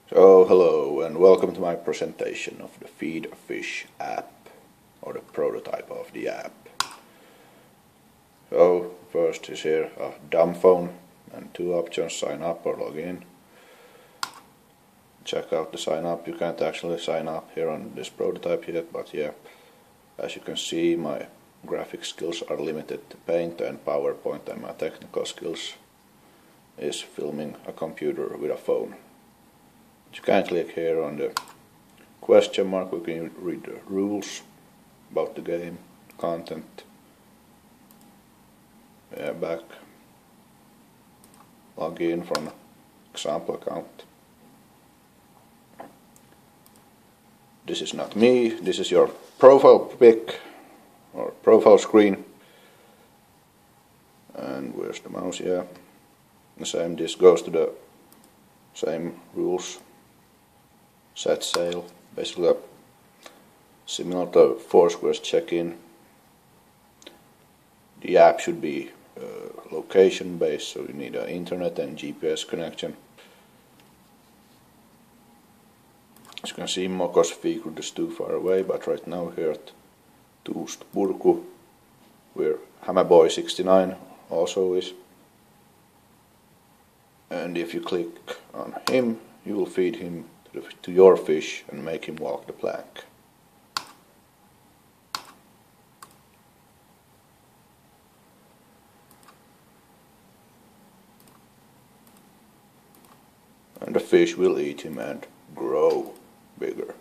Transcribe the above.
So hello and welcome to my presentation of the Feed a Fish app, or the prototype of the app. So first is here a dumb phone and two options: sign up or log in. Check out the sign up. You can't actually sign up here on this prototype yet, but yeah, as you can see, my graphic skills are limited to Paint and PowerPoint, and my technical skills is filming a computer with a phone. You can click here on the question mark. We can read the rules about the game, content, back, log in from example account. This is not me, this is your profile pic or profile screen. And where's the mouse? Yeah, the same. This goes to the same rules. Set sail, basically similar to Foursquare's check-in. The app should be location based, so you need an internet and GPS connection. As you can see, Mokos Fikrud is too far away, but right now here at Tuust Purku, where Hammerboy69 also is. And if you click on him, you will feed him to your fish and make him walk the plank. And the fish will eat him and grow bigger.